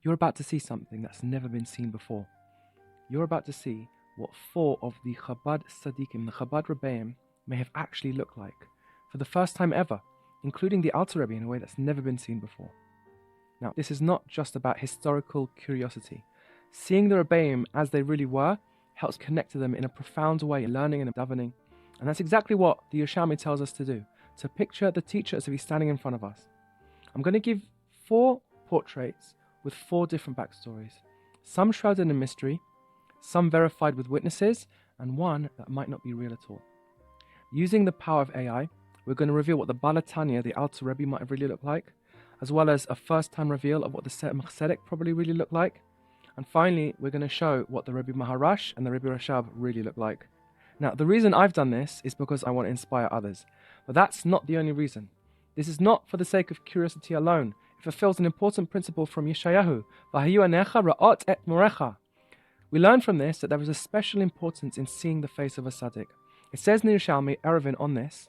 You're about to see something that's never been seen before. You're about to see what 4 of the Chabad Tzaddikim, the Chabad Rebbeim, may have actually looked like for the first time ever, including the Alter Rebbe in a way that's never been seen before. Now, this is not just about historical curiosity. Seeing the Rebbeim as they really were helps connect to them in a profound way, learning and davening. And that's exactly what the Yerushalmi tells us to do, to picture the teacher as if he's standing in front of us. I'm going to give 4 portraits with 4 different backstories, some shrouded in mystery, some verified with witnesses, and one that might not be real at all. Using the power of AI, we're going to reveal what the Balatanya, the Alter Rebbe, might have really looked like, as well as a first-time reveal of what the Tzedek probably really looked like. And finally, we're going to show what the Rebbe Maharash and the Rebbe Rashab really look like. Now, the reason I've done this is because I want to inspire others. But that's not the only reason. This is not for the sake of curiosity alone. It fulfills an important principle from Yeshayahu. V'hayu anecha ra'ot et morecha. We learn from this that there is a special importance in seeing the face of a tzaddik. It says in the Yerushalmi, Erevin, on this,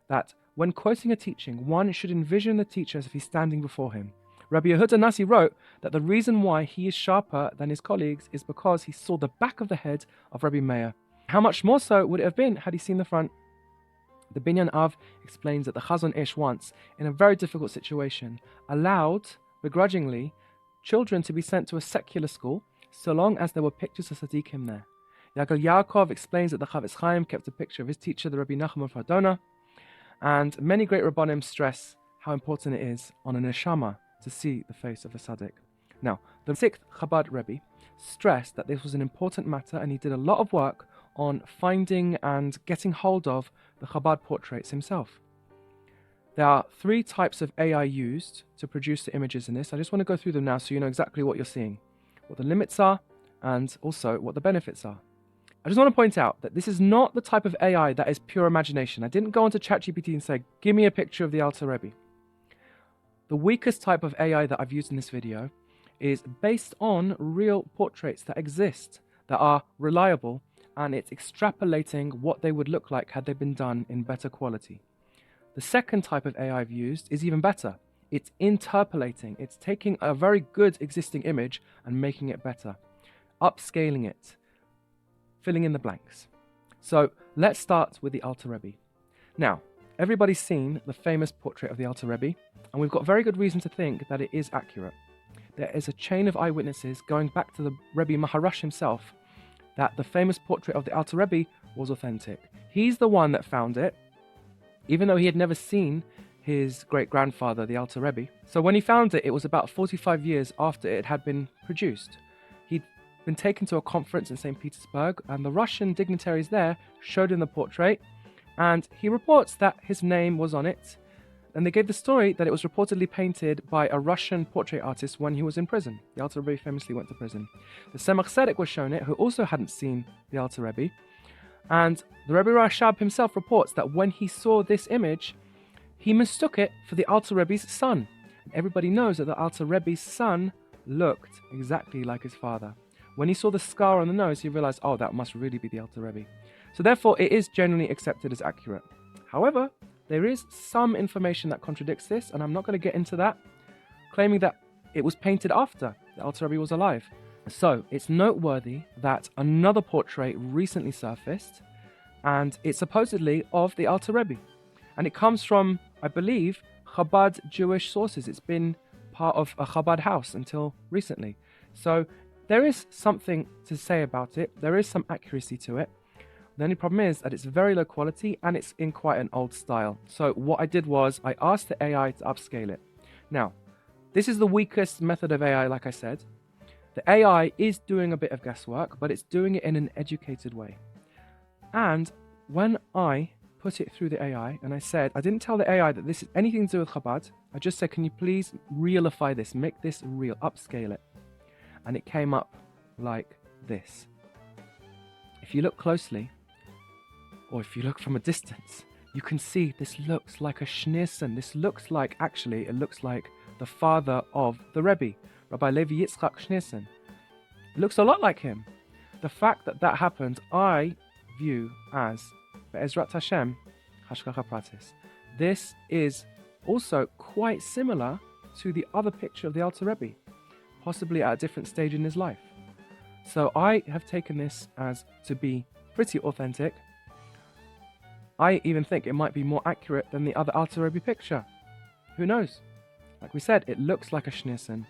that when quoting a teaching, one should envision the teacher as if he's standing before him. Rabbi Yehuda Nasi wrote that the reason why he is sharper than his colleagues is because he saw the back of the head of Rabbi Meir. How much more so would it have been had he seen the front? The Binyan Av explains that the Chazon Ish once, in a very difficult situation, allowed, begrudgingly, children to be sent to a secular school so long as there were pictures of Tzaddikim there. Yaakov Yaakov explains that the Chavetz Chaim kept a picture of his teacher, the Rabbi Nachman of Fardona, and many great Rabbanim stress how important it is on a neshama to see the face of a tzaddik. Now, the 6th Chabad Rebbe stressed that this was an important matter, and he did a lot of work on finding and getting hold of the Chabad portraits himself. There are 3 types of AI used to produce the images in this. I just want to go through them now so you know exactly what you're seeing, what the limits are, and also what the benefits are. I just want to point out that this is not the type of AI that is pure imagination. I didn't go onto ChatGPT and say, give me a picture of the Alter Rebbe. The weakest type of AI that I've used in this video is based on real portraits that exist, that are reliable, and it's extrapolating what they would look like had they been done in better quality. The second type of AI I've used is even better. It's interpolating. It's taking a very good existing image and making it better, upscaling it, filling in the blanks. So let's start with the Alter Rebbe. Now, everybody's seen the famous portrait of the Alter Rebbe, and we've got very good reason to think that it is accurate. There is a chain of eyewitnesses going back to the Rebbe Maharash himself that the famous portrait of the Alter Rebbe was authentic. He's the one that found it, even though he had never seen his great-grandfather, the Alter Rebbe. So when he found it, it was about 45 years after it had been produced. He'd been taken to a conference in St. Petersburg, and the Russian dignitaries there showed him the portrait, and he reports that his name was on it, and they gave the story that it was reportedly painted by a Russian portrait artist when he was in prison. The Alter Rebbe famously went to prison. The Tzemach was shown it, who also hadn't seen the Alter Rebbe, and the Rebbe Rashab himself reports that when he saw this image, he mistook it for the Alter Rebbe's son. And everybody knows that the Alter Rebbe's son looked exactly like his father. When he saw the scar on the nose, he realized, oh, that must really be the Alter Rebbe. So therefore, it is generally accepted as accurate. However, there is some information that contradicts this, and I'm not going to get into that, claiming that it was painted after the Alter Rebbe was alive. So it's noteworthy that another portrait recently surfaced, and it's supposedly of the Alter Rebbe. And it comes from, I believe, Chabad Jewish sources. It's been part of a Chabad house until recently. So there is something to say about it. There is some accuracy to it. The only problem is that it's very low quality and it's in quite an old style. So what I did was I asked the AI to upscale it. Now, this is the weakest method of AI, like I said. The AI is doing a bit of guesswork, but it's doing it in an educated way. And when I put it through the AI, and I said, I didn't tell the AI that this is anything to do with Chabad. I just said, can you please realify this, make this real, upscale it. And it came up like this. If you look closely, or if you look from a distance, you can see this looks like a Schneerson. This looks like, actually, it looks like the father of the Rebbe, Rabbi Levi Yitzchak Schneerson. It looks a lot like him. The fact that that happened, I view as Be'ezrat Hashem, hashkafot. This is also quite similar to the other picture of the Alter Rebbe. possibly at a different stage in his life. So I have taken this as to be pretty authentic. I even think it might be more accurate than the other Alter Rebbe picture. Who knows? Like we said, it looks like a schneerson,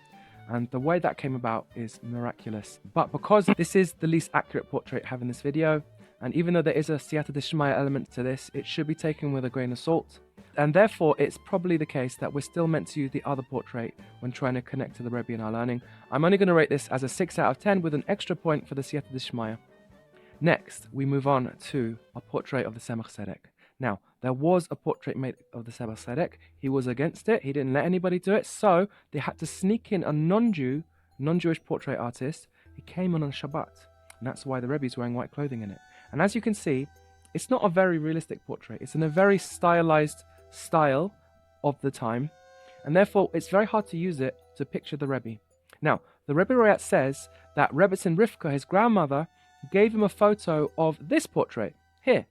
and the way that came about is miraculous. But because this is the least accurate portrait I have in this video, and even though there is a siyata d'shmaya element to this, it should be taken with a grain of salt. And therefore, it's probably the case that we're still meant to use the other portrait when trying to connect to the Rebbe in our learning. I'm only going to rate this as a 6 out of 10 with an extra point for the siyata d'shmaya. Next, we move on to a portrait of the Tzemach Tzeddek. Now, there was a portrait made of the Tzemach Tzeddek. He was against it. He didn't let anybody do it. So they had to sneak in a non-Jewish portrait artist. He came on Shabbat. And that's why the Rebbe is wearing white clothing in it. And as you can see, it's not a very realistic portrait. It's in a very stylized style of the time. And therefore, it's very hard to use it to picture the Rebbe. Now, the Rebbe Royat says that Rebbes and Rivka, his grandmother, gave him a photo of this portrait here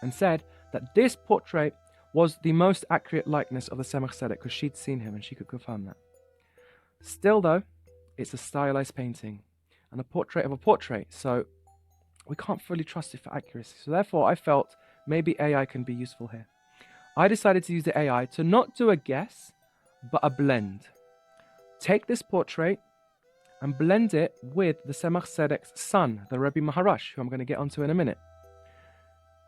and said that this portrait was the most accurate likeness of the Tzemach Tzeddek because she'd seen him and she could confirm that. Still though, it's a stylized painting and a portrait of a portrait, so we can't fully trust it for accuracy. So therefore I felt maybe AI can be useful here. I decided to use the AI to not do a guess, but a blend. Take this portrait and blend it with the Tzemach Tzeddek's son, the Rebbe Maharash, who I'm going to get onto in a minute.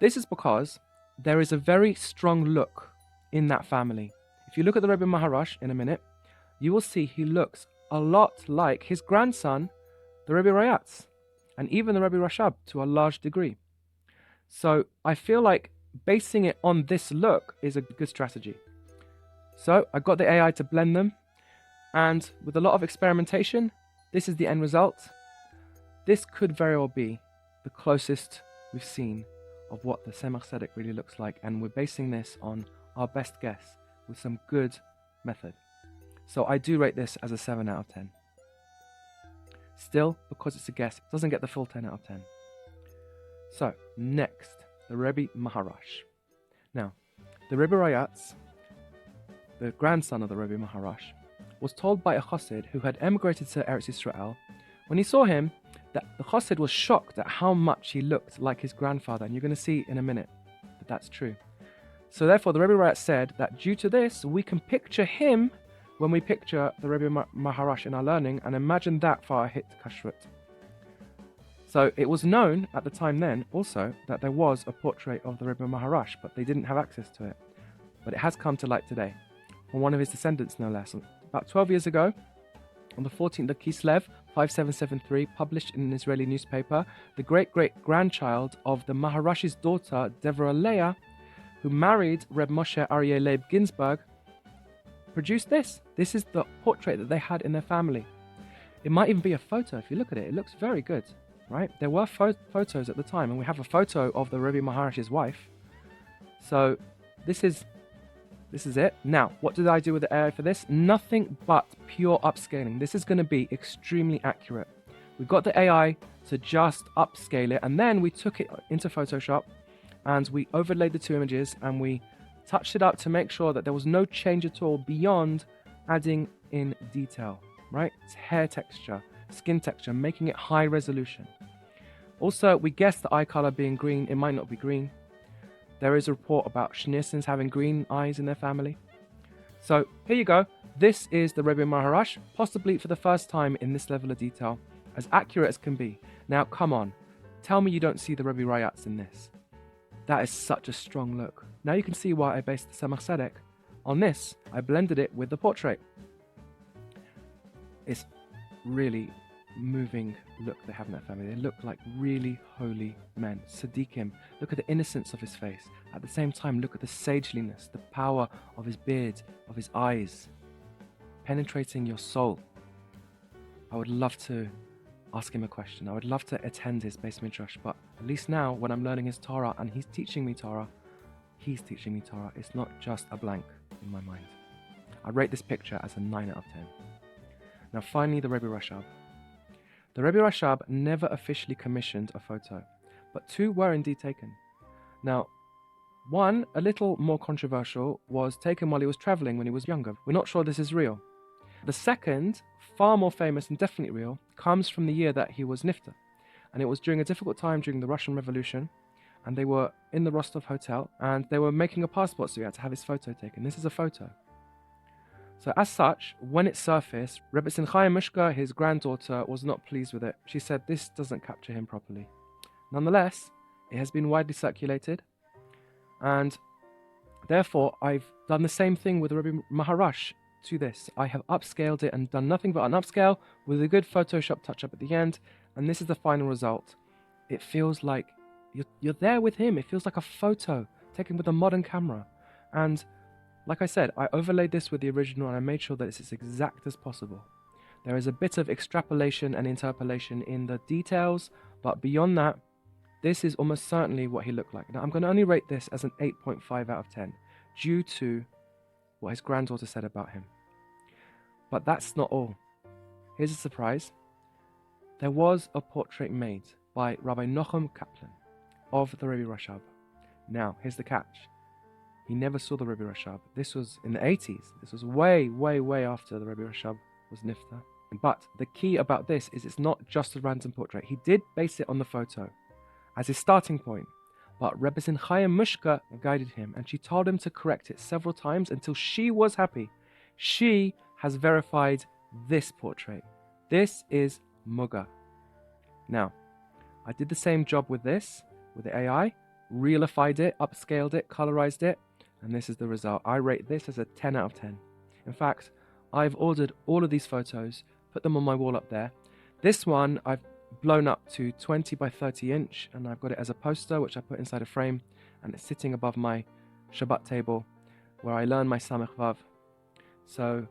This is because there is a very strong look in that family. If you look at the Rebbe Maharash in a minute, you will see he looks a lot like his grandson, the Rebbe Royat, and even the Rebbe Rashab to a large degree. So I feel like basing it on this look is a good strategy. So I got the AI to blend them, and with a lot of experimentation, this is the end result. This could very well be the closest we've seen of what the Tzemach Tzeddek really looks like, and we're basing this on our best guess with some good method. So I do rate this as a 7 out of 10. Still, because it's a guess, it doesn't get the full 10 out of 10. So, next, the Rebbe Maharash. Now, the Rebbe Royat, the grandson of the Rebbe Maharash, was told by a chassid who had emigrated to Eretz Yisrael, when he saw him, that the chassid was shocked at how much he looked like his grandfather, and you're going to see in a minute that that's true. So therefore, the Rebbe Royat said that due to this, we can picture him when we picture the Rebbe Maharash in our learning, and imagine that for our hit kashrut. So it was known at the time then also that there was a portrait of the Rebbe Maharash, but they didn't have access to it. But it has come to light today, from one of his descendants no less. About 12 years ago, on the 14th of Kislev, 5773, published in an Israeli newspaper, the great-great-grandchild of the Maharash's daughter, Devorah Leah, who married Reb Moshe Aryeh Leib Ginsburg, produced this. This is the portrait that they had in their family. It might even be a photo. If you look at it, it looks very good, right? There were photos at the time, and we have a photo of the Rebbe Maharash's wife. So this is it. Now, what did I do with the AI for this? Nothing but pure upscaling. This is going to be extremely accurate. We got the AI to just upscale it, and then we took it into Photoshop and we overlaid the two images and we touched it up to make sure that there was no change at all beyond adding in detail, right? It's hair texture, skin texture, making it high resolution. Also, we guessed the eye color being green. It might not be green. There is a report about schneersons having green eyes in their family. So here you go. This is the Rebbe Maharash, possibly for the first time in this level of detail, as accurate as can be. Now, come on. Tell me you don't see the Rebbe Royats in this. That is such a strong look. Now you can see why I based the Tzemach Tzeddek on this. I blended it with the portrait. It's really moving look they have in that family. They look like really holy men, Tzaddikim. Look at the innocence of his face. At the same time, look at the sageliness, the power of his beard, of his eyes, penetrating your soul. I would love to ask him a question. I would love to attend his Beis Midrash, but at least now when I'm learning his Torah and he's teaching me Torah, it's not just a blank in my mind. I rate this picture as a 9 out of 10. Now finally, the Rebbe Rashab. The Rebbe Rashab never officially commissioned a photo, but two were indeed taken. Now, one, a little more controversial, was taken while he was traveling when he was younger. We're not sure this is real. The second, far more famous and definitely real, comes from the year that he was nifter. And it was during a difficult time during the Russian Revolution, and they were in the Rostov hotel, and they were making a passport, so he had to have his photo taken. This is a photo. So as such, when it surfaced, Rebbe Muga, his granddaughter, was not pleased with it. She said this doesn't capture him properly. Nonetheless, it has been widely circulated, and therefore I've done the same thing with Rebbe Maharash to this. I have upscaled it and done nothing but an upscale with a good Photoshop touch-up at the end, and this is the final result. It feels like you're there with him. It feels like a photo taken with a modern camera. And like I said, I overlaid this with the original and I made sure that it's as exact as possible. There is a bit of extrapolation and interpolation in the details, but beyond that, this is almost certainly what he looked like. Now, I'm going to only rate this as an 8.5 out of 10 due to what his granddaughter said about him. But that's not all. Here's a surprise. There was a portrait made by Rabbi Nochem Kaplan of the Rebbe Rashab. Now, here's the catch. He never saw the Rebbe Rashab. This was in the 80s. This was way, way, way after the Rebbe Rashab was nifter. But the key about this is it's not just a random portrait. He did base it on the photo as his starting point. But Rebbe Muga guided him, and she told him to correct it several times until she was happy. She has verified this portrait. This is Muga. Now, I did the same job with this, with the AI, realified it, upscaled it, colorized it, and this is the result. I rate this as a 10 out of 10. In fact, I've ordered all of these photos, put them on my wall up there. This one I've blown up to 20 by 30 inch, and I've got it as a poster which I put inside a frame, and it's sitting above my Shabbat table where I learn my Samech Vav. So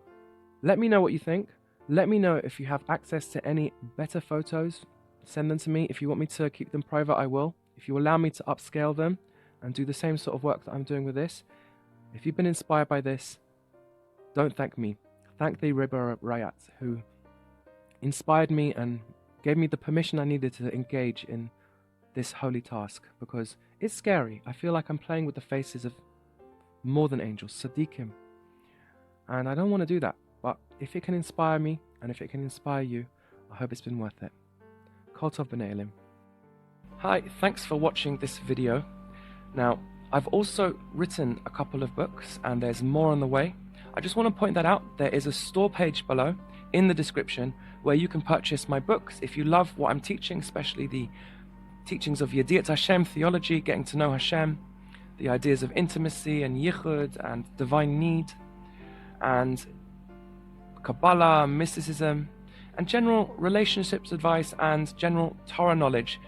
let me know what you think. Let me know if you have access to any better photos. Send them to me. If you want me to keep them private, I will. If you allow me to upscale them and do the same sort of work that I'm doing with this, if you've been inspired by this, don't thank me. Thank the Rebbe Rayat, who inspired me and gave me the permission I needed to engage in this holy task, because it's scary. I feel like I'm playing with the faces of more than angels, Tzaddikim. And I don't want to do that. But if it can inspire me, and if it can inspire you, I hope it's been worth it. Kol Tov B'nai Elim. Hi, thanks for watching this video. Now, I've also written a couple of books, and there's more on the way. I just want to point that out. There is a store page below in the description where you can purchase my books. If you love what I'm teaching, especially the teachings of Yediat Hashem, theology, getting to know Hashem, the ideas of intimacy and yichud and divine need, and Kabbalah, mysticism, and general relationships advice and general Torah knowledge,